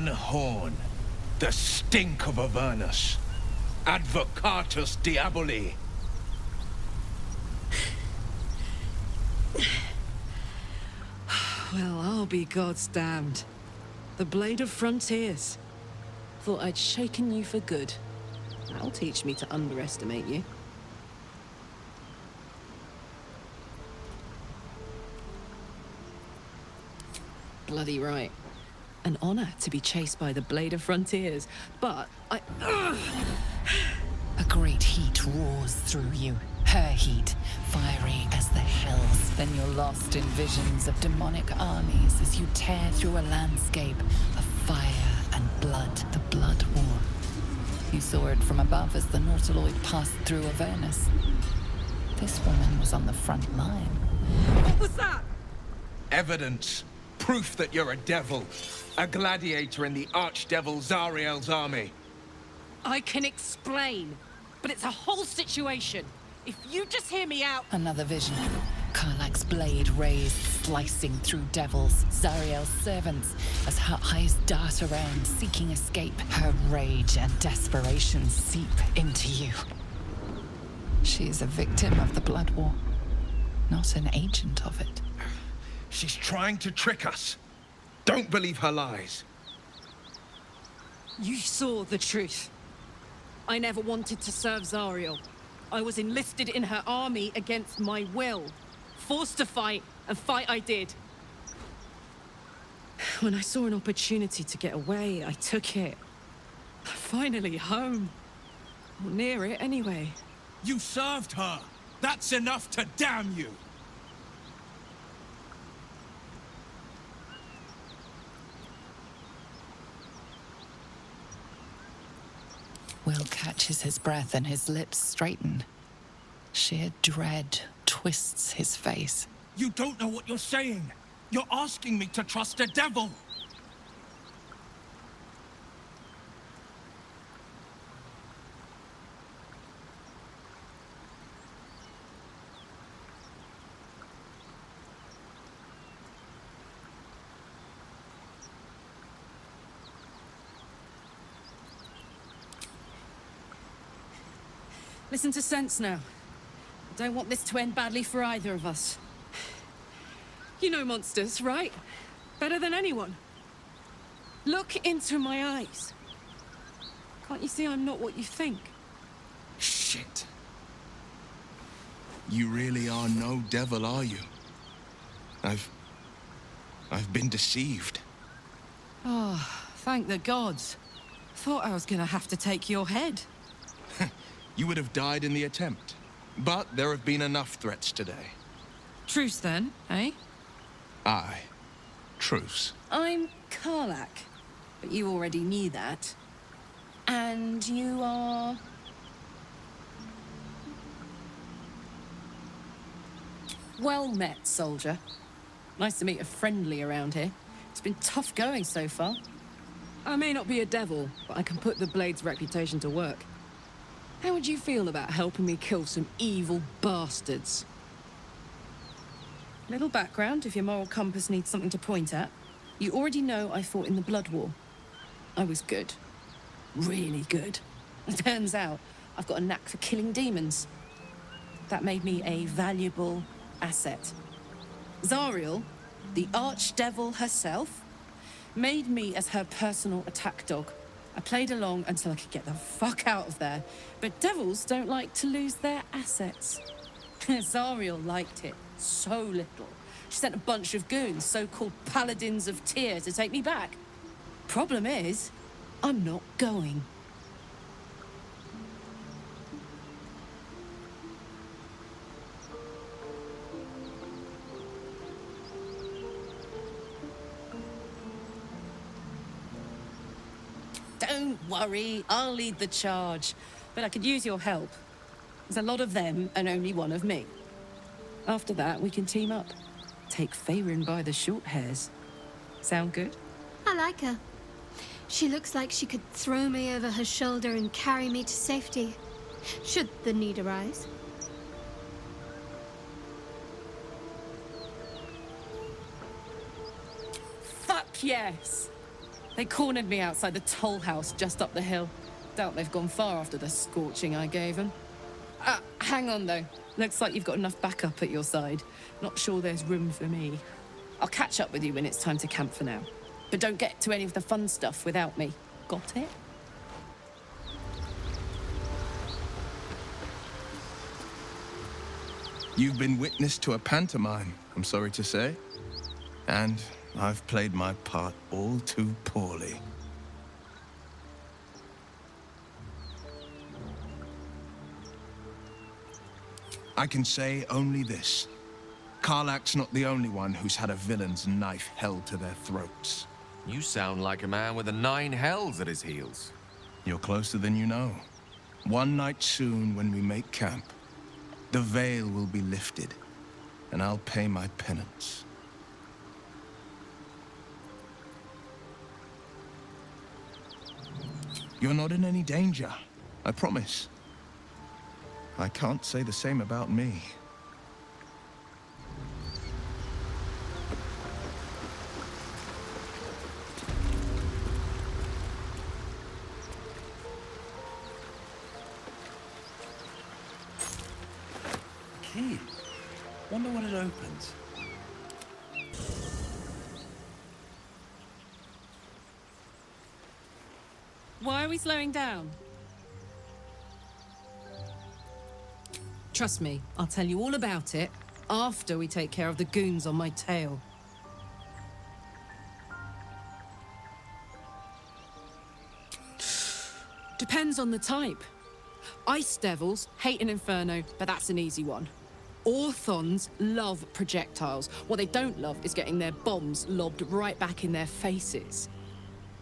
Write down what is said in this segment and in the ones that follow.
one horn. The stink of Avernus. Advocatus diaboli. Well, I'll be God's damned. The Blade of Frontiers. Thought I'd shaken you for good. That'll teach me to underestimate you. Bloody right. An honor to be chased by the Blade of Frontiers, but I... A great heat roars through you. Her heat, fiery as the hells. Then you're lost in visions of demonic armies as you tear through a landscape of fire and blood. The Blood War. You saw it from above as the Nautiloid passed through Avernus. This woman was on the front line. What was that? Evidence. Proof that you're a devil. A gladiator in the archdevil Zariel's army. I can explain, but it's a whole situation. If you just hear me out... Another vision. Karlach's blade raised, slicing through devils, Zariel's servants, as her eyes dart around, seeking escape. Her rage and desperation seep into you. She is a victim of the Blood War, not an agent of it. She's trying to trick us. Don't believe her lies. You saw the truth. I never wanted to serve Zariel. I was enlisted in her army against my will. Forced to fight, and fight I did. When I saw an opportunity to get away, I took it. Finally home. Or near it, anyway. You served her. That's enough to damn you. Will catches his breath and his lips straighten. Sheer dread twists his face. You don't know what you're saying. You're asking me to trust a devil. Listen to sense now. I don't want this to end badly for either of us. You know monsters, right? Better than anyone. Look into my eyes. Can't you see I'm not what you think? Shit. You really are no devil, are you? I've been deceived. Oh, thank the gods. Thought I was gonna have to take your head. You would have died in the attempt. But there have been enough threats today. Truce then, eh? Aye. Truce. I'm Karlach, but you already knew that. And you are... Well met, soldier. Nice to meet a friendly around here. It's been tough going so far. I may not be a devil, but I can put the Blade's reputation to work. How would you feel about helping me kill some evil bastards? Little background, if your moral compass needs something to point at. You already know I fought in the Blood War. I was good. Really good. It turns out I've got a knack for killing demons. That made me a valuable asset. Zariel, the archdevil herself, made me as her personal attack dog. I played along until I could get the fuck out of there. But devils don't like to lose their assets. Zariel liked it so little. She sent a bunch of goons, so-called paladines of Tyr, to take me back. Problem is, I'm not going. Don't worry, I'll lead the charge. But I could use your help. There's a lot of them and only one of me. After that, we can team up. Take Faerun by the short hairs. Sound good? I like her. She looks like she could throw me over her shoulder and carry me to safety, should the need arise. Fuck yes! They cornered me outside the toll house just up the hill. Doubt they've gone far after the scorching I gave them. Hang on, though. Looks like you've got enough backup at your side. Not sure there's room for me. I'll catch up with you when it's time to camp for now. But don't get to any of the fun stuff without me. Got it? You've been witness to a pantomime, I'm sorry to say. And I've played my part all too poorly. I can say only this. Karlach's not the only one who's had a villain's knife held to their throats. You sound like a man with the 9 hells at his heels. You're closer than you know. One night soon, when we make camp, the veil will be lifted, and I'll pay my penance. You're not in any danger, I promise. I can't say the same about me. Key. Wonder what it opens. Why are we slowing down? Trust me, I'll tell you all about it after we take care of the goons on my tail. Depends on the type. Ice devils hate an inferno, but that's an easy one. Orthons love projectiles. What they don't love is getting their bombs lobbed right back in their faces.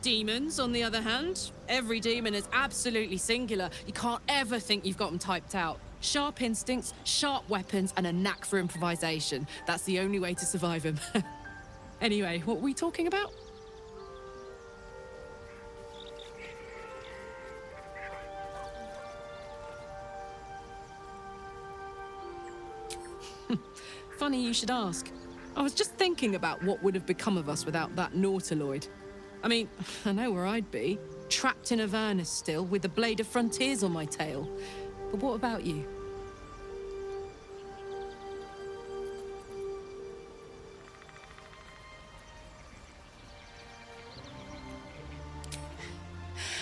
Demons, on the other hand, every demon is absolutely singular. You can't ever think you've got them typed out. Sharp instincts, sharp weapons, and a knack for improvisation. That's the only way to survive them. Anyway, what were we talking about? Funny you should ask. I was just thinking about what would have become of us without that Nautiloid. I mean, I know where I'd be. Trapped in Averno still, with the Blade of Frontiers on my tail. But what about you?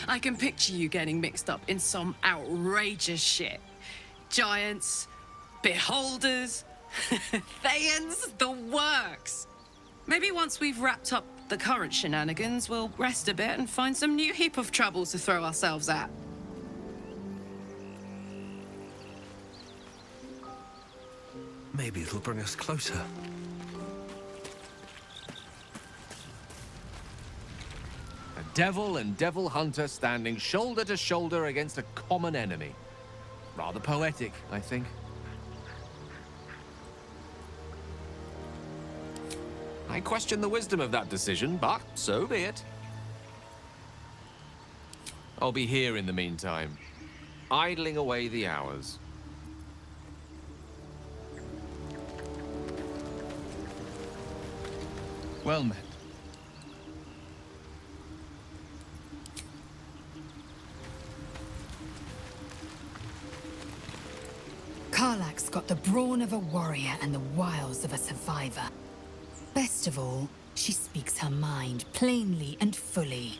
I can picture you getting mixed up in some outrageous shit. Giants, beholders, Thayans, the works. Maybe once we've wrapped up the current shenanigans, we'll rest a bit and find some new heap of troubles to throw ourselves at. Maybe it'll bring us closer. A devil and devil hunter standing shoulder to shoulder against a common enemy. Rather poetic, I think. I question the wisdom of that decision, but so be it. I'll be here in the meantime, idling away the hours. Well met. Karlach's got the brawn of a warrior and the wiles of a survivor. Best of all, she speaks her mind plainly and fully.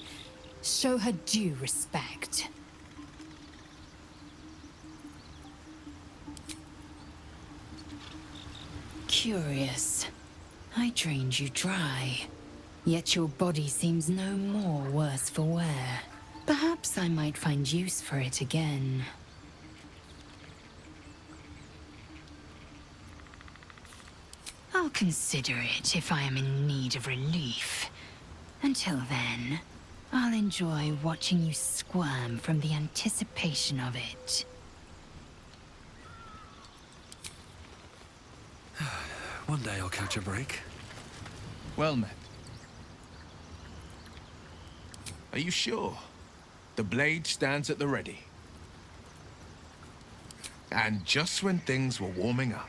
Show her due respect. Curious. I drained you dry. Yet your body seems no more worse for wear. Perhaps I might find use for it again. I'll consider it if I am in need of relief. Until then, I'll enjoy watching you squirm from the anticipation of it. One day I'll catch a break. Well met. Are you sure? The blade stands at the ready. And just when things were warming up.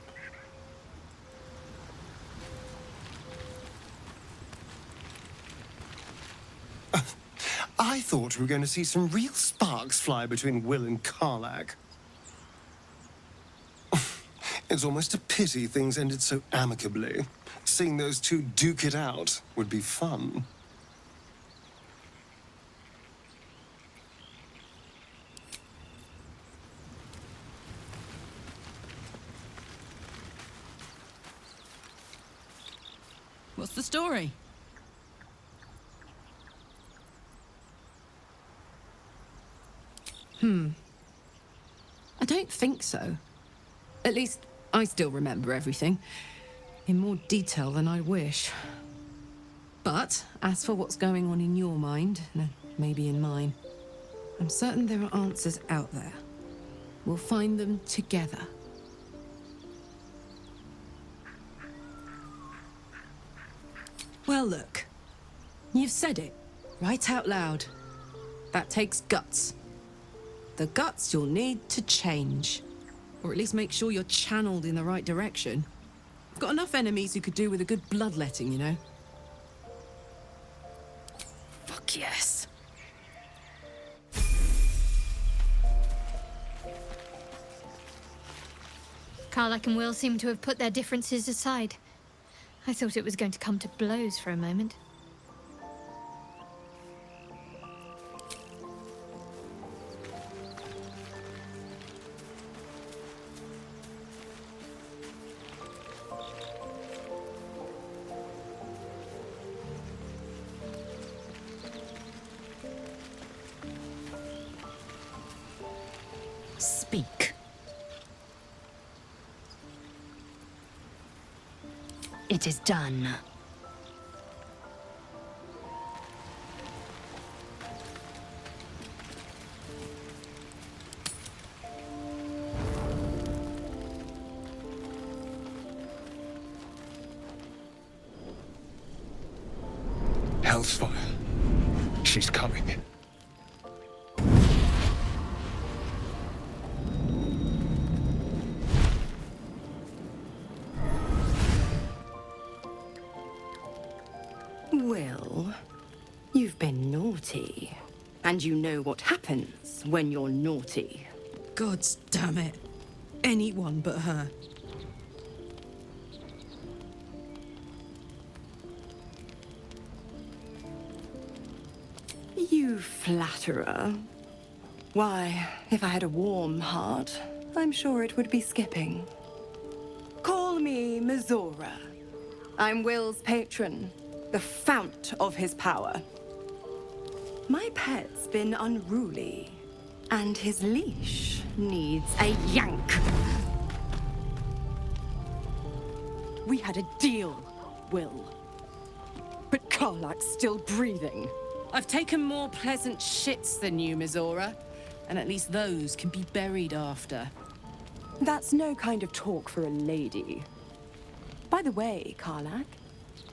I thought we were going to see some real sparks fly between Will and Karlach. It's almost a pity things ended so amicably. Seeing those two duke it out would be fun. What's the story? I don't think so. At least, I still remember everything. In more detail than I wish. But, as for what's going on in your mind, and maybe in mine, I'm certain there are answers out there. We'll find them together. Well, look. You've said it, right out loud. That takes guts. The guts you'll need to change. Or at least make sure you're channeled in the right direction. I've got enough enemies who could do with a good bloodletting, you know? Fuck yes. Karlach and Will seem to have put their differences aside. I thought it was going to come to blows for a moment. Speak. It is done. Hellsfire. She's coming. Will, you've been naughty. And you know what happens when you're naughty. God damn it. Anyone but her. You flatterer. Why, if I had a warm heart, I'm sure it would be skipping. Call me Mizora. I'm Will's patron, the fount of his power. My pet's been unruly, and his leash needs a yank. We had a deal, Will. But Karlach's still breathing. I've taken more pleasant shits than you, Mizora. And at least those can be buried after. That's no kind of talk for a lady. By the way, Karlach,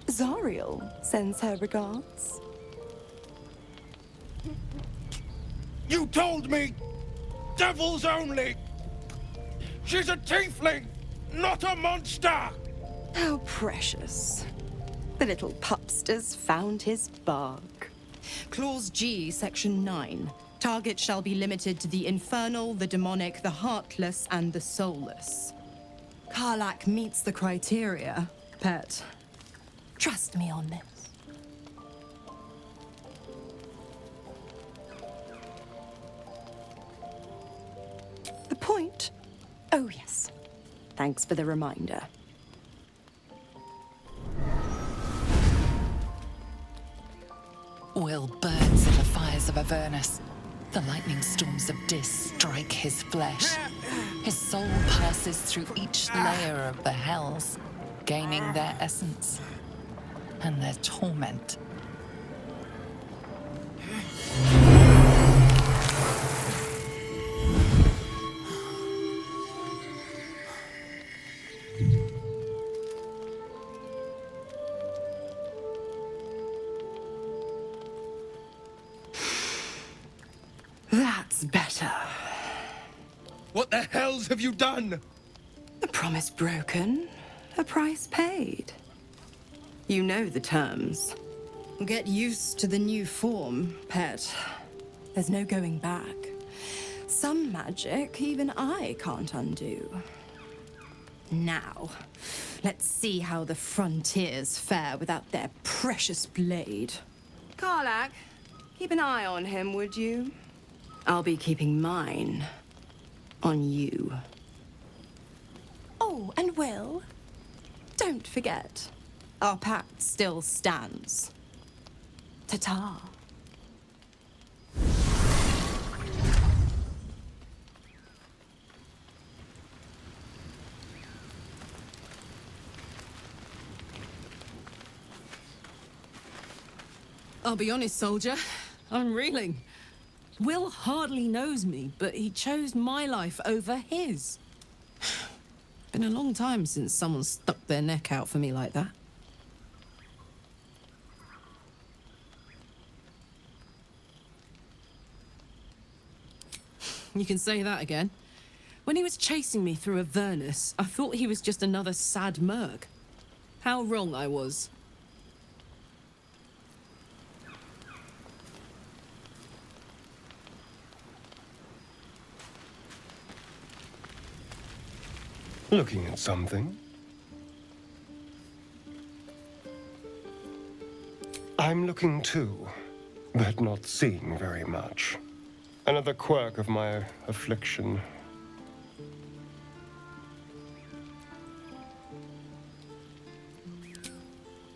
Zariel sends her regards. You told me! Devils only! She's a tiefling, not a monster! How precious. The little pupster's found his bark. Clause G, Section 9. Target shall be limited to the infernal, the demonic, the heartless, and the soulless. Karlach meets the criteria, pet. Trust me on this. The point? Oh, yes. Thanks for the reminder. Will burns in the fires of Avernus. The lightning storms of Dis strike his flesh. His soul passes through each layer of the hells, gaining their essence and their torment. That's better. What the hells have you done? A promise broken, a price paid. You know the terms. Get used to the new form, pet. There's no going back. Some magic even I can't undo. Now, let's see how the frontiers fare without their precious blade. Karlach, keep an eye on him, would you? I'll be keeping mine on you. Oh, and Will, don't forget, our pact still stands. Ta-ta. I'll be honest, soldier. I'm reeling. Will hardly knows me, but he chose my life over his. Been a long time since someone stuck their neck out for me like that. You can say that again. When he was chasing me through Avernus, I thought he was just another sad merc. How wrong I was. Looking at something? I'm looking too, but not seeing very much. Another quirk of my affliction.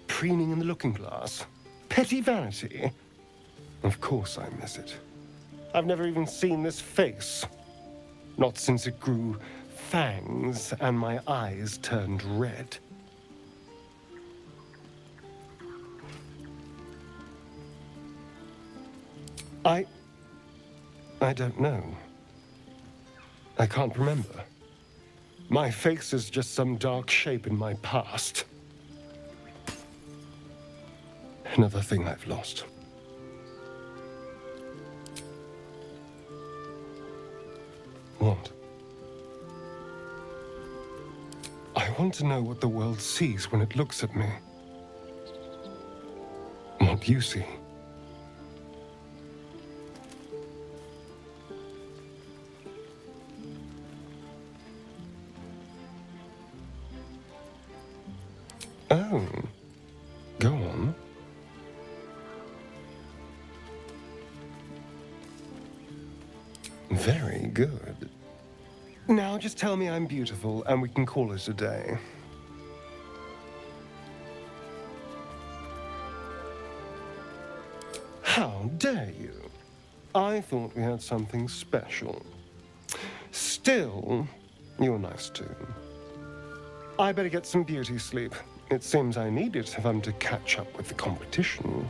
Preening in the looking glass? Petty vanity? Of course I miss it. I've never even seen this face. Not since it grew fangs and my eyes turned red. I don't know. I can't remember. My face is just some dark shape in my past. Another thing I've lost. What? I want to know what the world sees when it looks at me. What you see. Oh, go on. Very good. Now just tell me I'm beautiful and we can call it a day. How dare you? I thought we had something special. Still, you're nice too. I better get some beauty sleep. It seems I need it if I'm to catch up with the competition.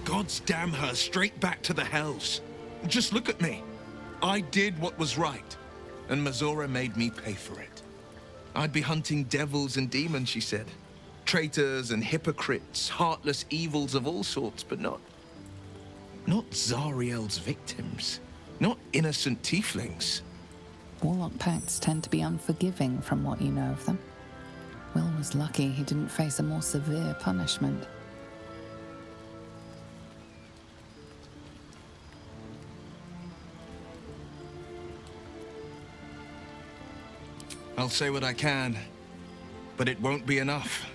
Gods damn her, straight back to the hells. Just look at me. I did what was right, and Mizora made me pay for it. I'd be hunting devils and demons, she said. Traitors and hypocrites, heartless evils of all sorts, but not Zariel's victims. Not innocent tieflings. Warlock pacts tend to be unforgiving from what you know of them. Will was lucky he didn't face a more severe punishment. I'll say what I can, but it won't be enough.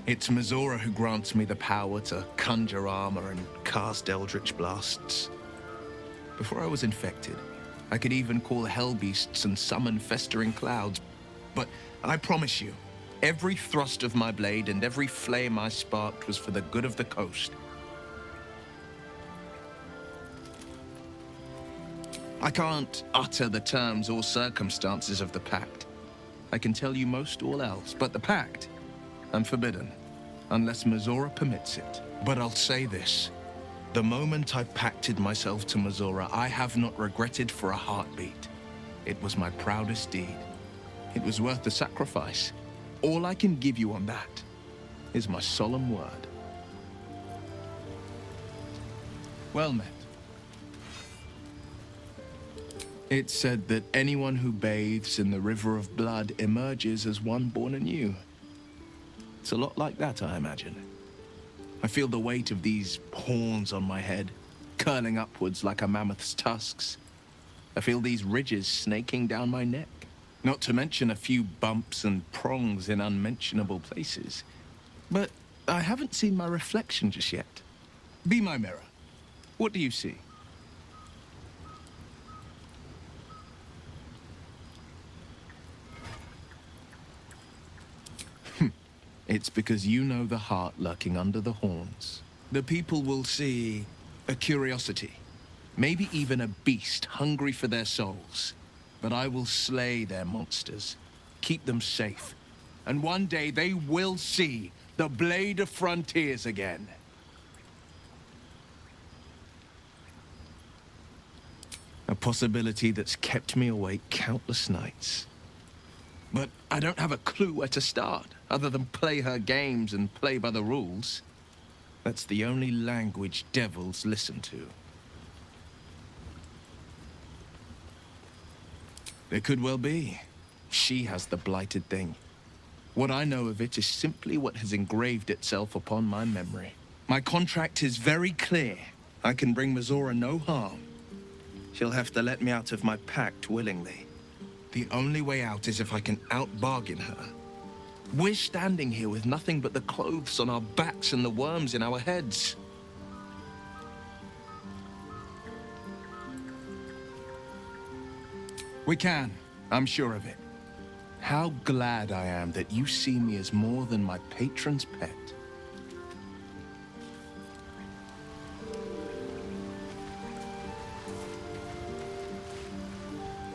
It's Mizora who grants me the power to conjure armor and cast eldritch blasts. Before I was infected, I could even call hell beasts and summon festering clouds. But I promise you, every thrust of my blade and every flame I sparked was for the good of the coast. I can't utter the terms or circumstances of the pact. I can tell you most all else, but the pact, I'm forbidden, unless Mizora permits it. But I'll say this. The moment I pacted myself to Mizora, I have not regretted for a heartbeat. It was my proudest deed. It was worth the sacrifice. All I can give you on that is my solemn word. Well met. It's said that anyone who bathes in the river of blood emerges as one born anew. It's a lot like that, I imagine. I feel the weight of these horns on my head, curling upwards like a mammoth's tusks. I feel these ridges snaking down my neck, not to mention a few bumps and prongs in unmentionable places. But I haven't seen my reflection just yet. Be my mirror. What do you see? It's because you know the heart lurking under the horns. The people will see a curiosity, maybe even a beast hungry for their souls. But I will slay their monsters, keep them safe, and one day they will see the Blade of Frontiers again. A possibility that's kept me awake countless nights. But I don't have a clue where to start, other than play her games and play by the rules. That's the only language devils listen to. It could well be. She has the blighted thing. What I know of it is simply what has engraved itself upon my memory. My contract is very clear. I can bring Mizora no harm. She'll have to let me out of my pact willingly. The only way out is if I can out-bargain her. We're standing here with nothing but the clothes on our backs and the worms in our heads. We can. I'm sure of it. How glad I am that you see me as more than my patron's pet.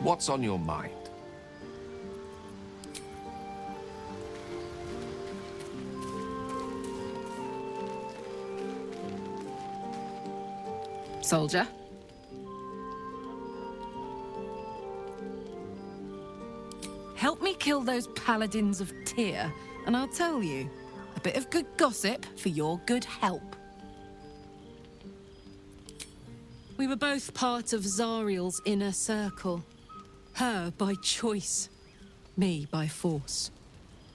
What's on your mind? Soldier? Help me kill those paladins of Tyr, and I'll tell you, a bit of good gossip for your good help. We were both part of Zariel's inner circle. Her by choice, me by force.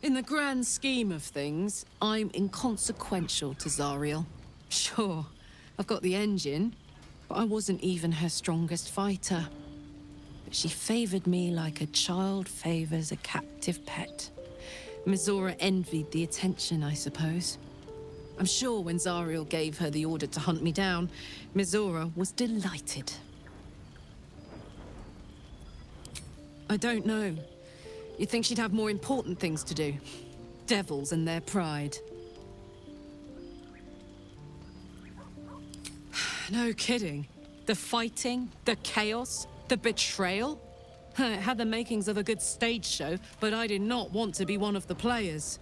In the grand scheme of things, I'm inconsequential to Zariel. Sure, I've got the engine, but I wasn't even her strongest fighter. But she favored me like a child favors a captive pet. Mizora envied the attention, I suppose. I'm sure when Zariel gave her the order to hunt me down, Mizora was delighted. I don't know. You'd think she'd have more important things to do. Devils and their pride. No kidding. The fighting, the chaos, the betrayal. It had the makings of a good stage show, but I did not want to be one of the players.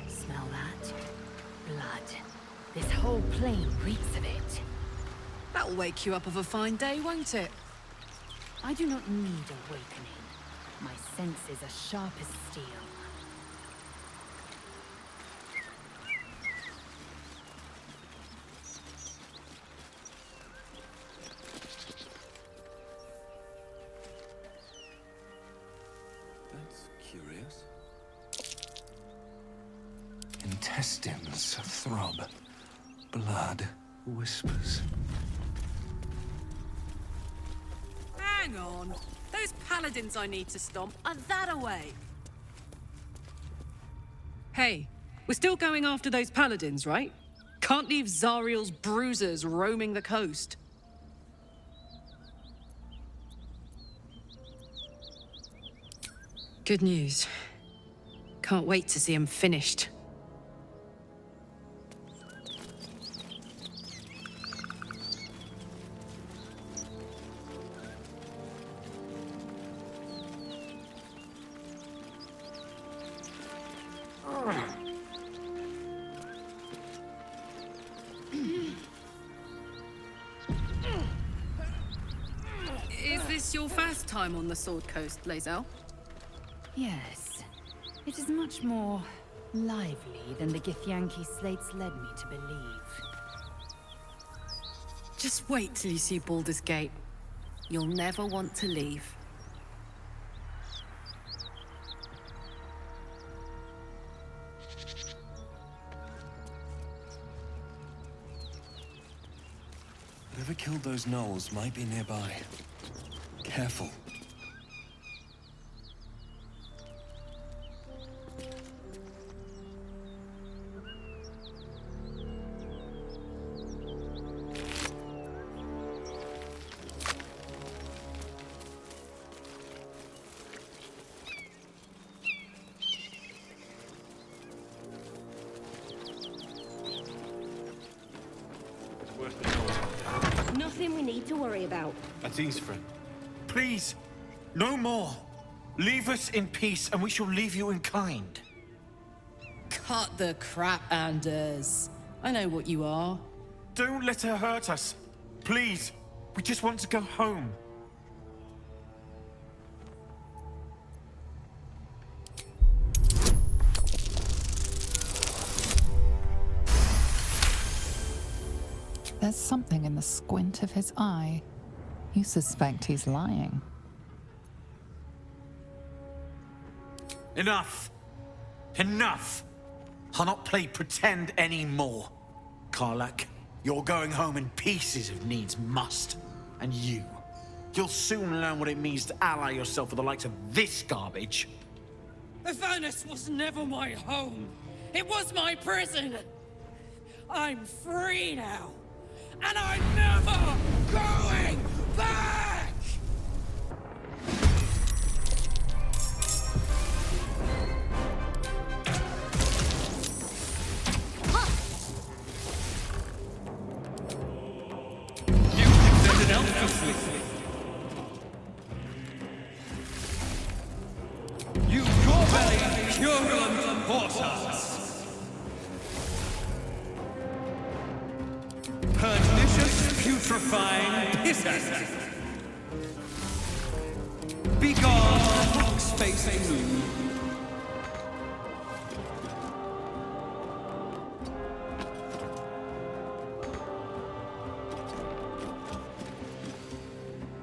Smell that? Blood. This whole plain reeks of it. That'll wake you up of a fine day, won't it? I do not need awakening. My senses are sharp as steel. That's curious. Intestines throb. Blood whispers. Hang on. Those paladins I need to stomp are that away. Hey, we're still going after those paladins, right? Can't leave Zariel's bruisers roaming the coast. Good news. Can't wait to see him finished. time on the Sword Coast, Lae'zel. Yes. It is much more lively than the Githyanki slates led me to believe. Just wait till you see Baldur's Gate. You'll never want to leave. Whoever killed those gnolls might be nearby. Careful. Nothing we need to worry about. At ease, friend. Please, no more. Leave us in peace, and we shall leave you in kind. Cut the crap, Anders. I know what you are. Don't let her hurt us. Please, we just want to go home. There's something in the squint of his eye. You suspect he's lying. Enough. Enough. I'll not play pretend anymore. Karlach, you're going home in pieces if needs must. And you'll soon learn what it means to ally yourself with the likes of this garbage. Avernus was never my home. It was my prison. I'm free now. And I'm never going back! You condemned an elf to sleep. You gore-bellied, purulent horse-ass. Pernicious, putrefying pissass. Begone, space moon.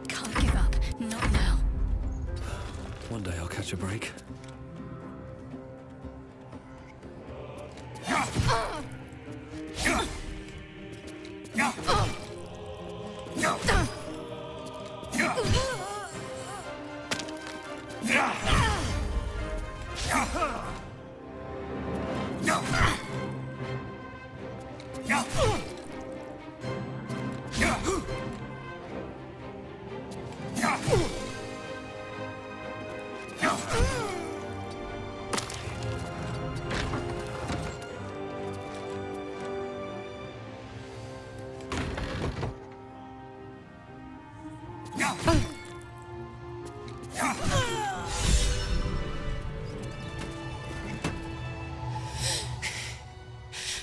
Can't give up. Not now. One day I'll catch a break.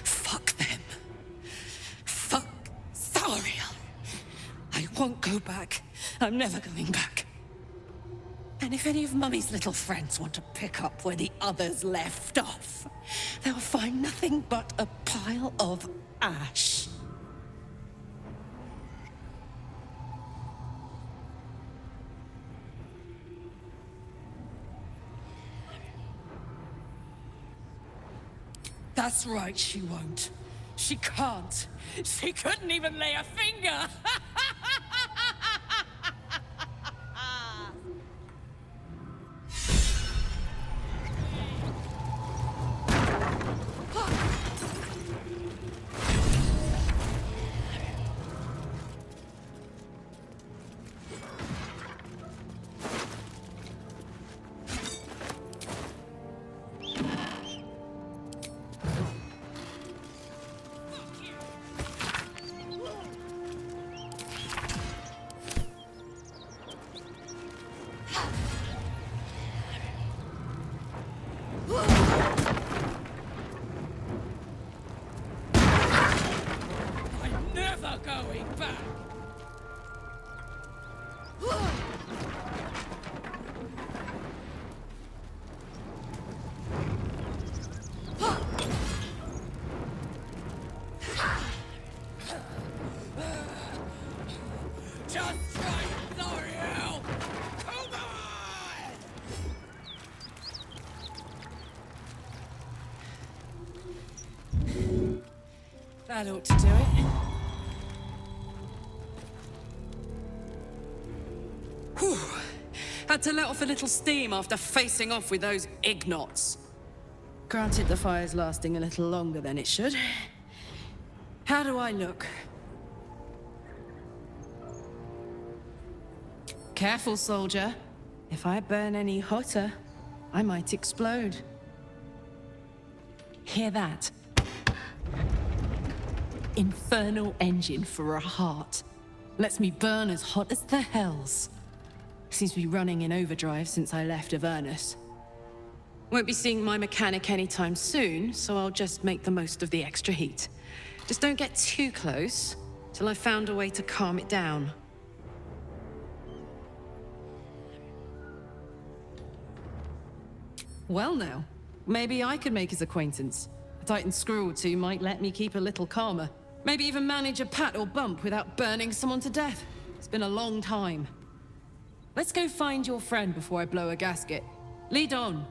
Fuck them. Fuck Thariel. I won't go back. I'm never going back. And if any of Mummy's little friends want to pick up where the others left off, they'll find nothing but a pile of ash. That's right, she won't. She can't. She couldn't even lay a finger! That ought to do it. Whew. Had to let off a little steam after facing off with those ignots. Granted, the fire's lasting a little longer than it should. How do I look? Careful, soldier. If I burn any hotter, I might explode. Hear that? Infernal engine for a heart. Lets me burn as hot as the hells. Seems to be running in overdrive since I left Avernus. Won't be seeing my mechanic anytime soon, so I'll just make the most of the extra heat. Just don't get too close, till I've found a way to calm it down. Well now, maybe I could make his acquaintance. A Titan screw or two might let me keep a little calmer. Maybe even manage a pat or bump without burning someone to death. It's been a long time. Let's go find your friend before I blow a gasket. Lead on.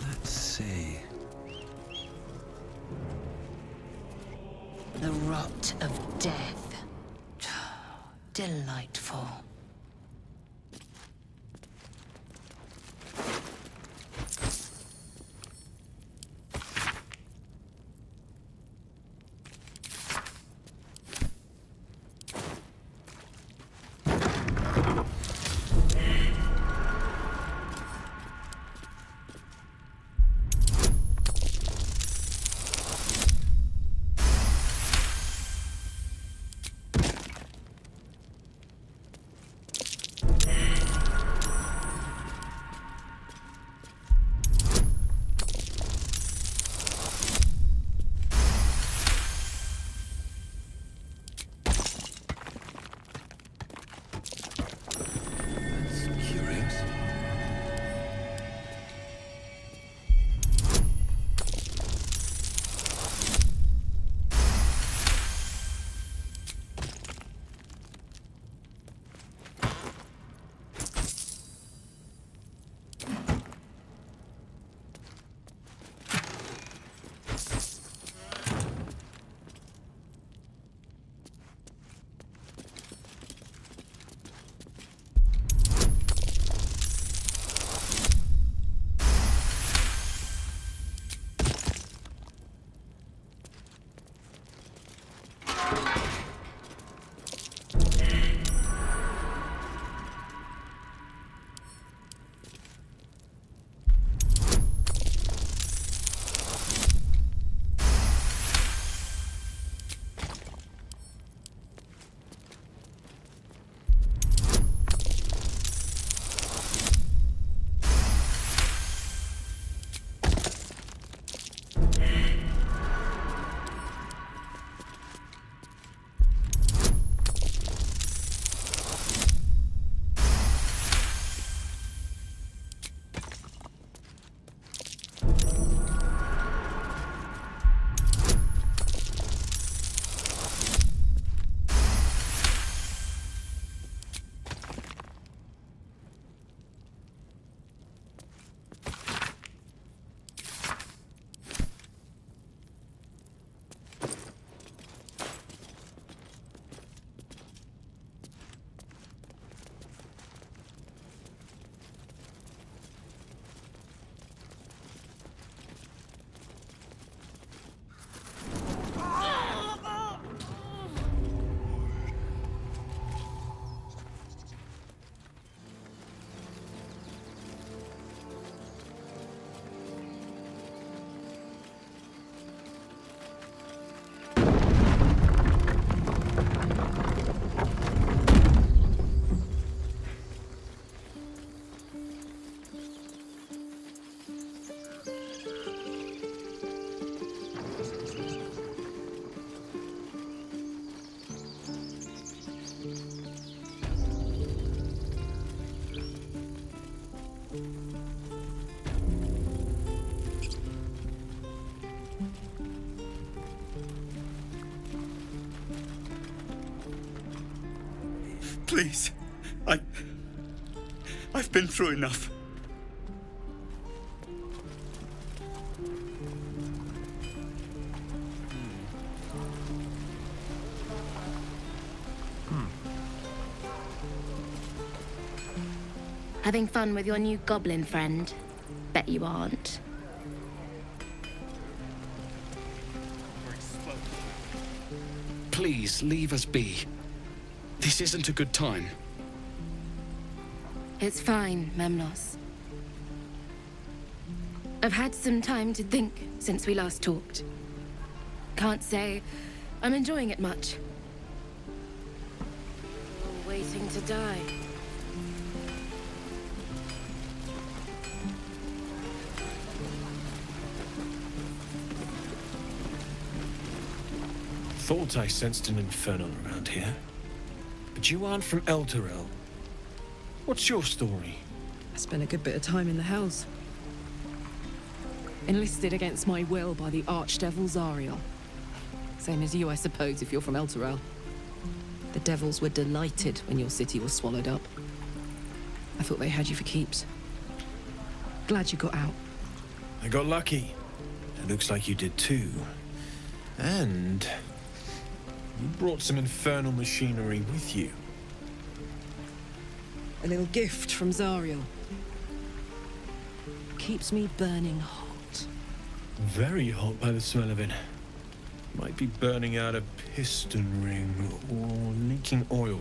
Let's see. The rot of death. Delightful. Please. I've been through enough. Having fun with your new goblin friend? Bet you aren't. Please, leave us be. This isn't a good time. It's fine, Memnos. I've had some time to think since we last talked. Can't say I'm enjoying it much. Waiting to die. Thought I sensed an infernal around here. But you aren't from Elturel. What's your story? I spent a good bit of time in the Hells. Enlisted against my will by the Archdevil Zariel. Same as you, I suppose, if you're from Elturel. The devils were delighted when your city was swallowed up. I thought they had you for keeps. Glad you got out. I got lucky. It looks like you did too. And you brought some infernal machinery with you. A little gift from Zariel. Keeps me burning hot. Very hot by the smell of it. Might be burning out a piston ring or leaking oil.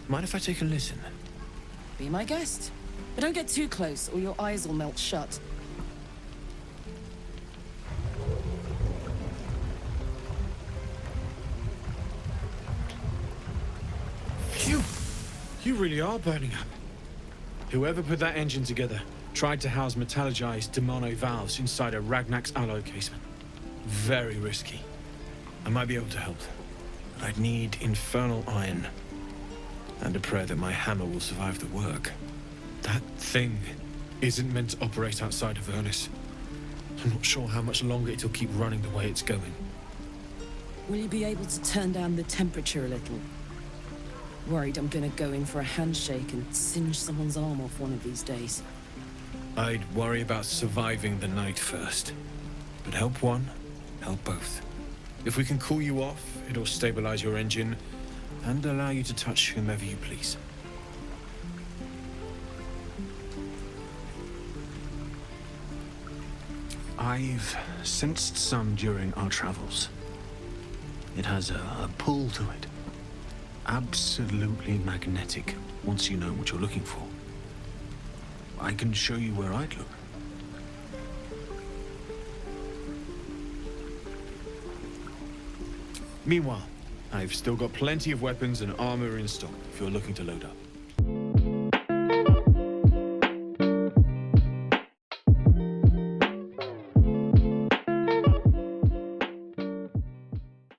Mind if I take a listen? Be my guest. But don't get too close or your eyes will melt shut. Phew! You really are burning up. Whoever put that engine together tried to house metallurgized demono valves inside a Ragnak's alloy casement. Very risky. I might be able to help, but I'd need infernal iron. And a prayer that my hammer will survive the work. That thing isn't meant to operate outside of Ernest. I'm not sure how much longer it'll keep running the way it's going. Will you be able to turn down the temperature a little? Worried I'm gonna go in for a handshake and singe someone's arm off one of these days. I'd worry about surviving the night first. But help one, help both. If we can cool you off, it'll stabilize your engine and allow you to touch whomever you please. I've sensed some during our travels. It has a pull to it. Absolutely magnetic, once you know what you're looking for. I can show you where I'd look. Meanwhile, I've still got plenty of weapons and armor in stock if you're looking to load up.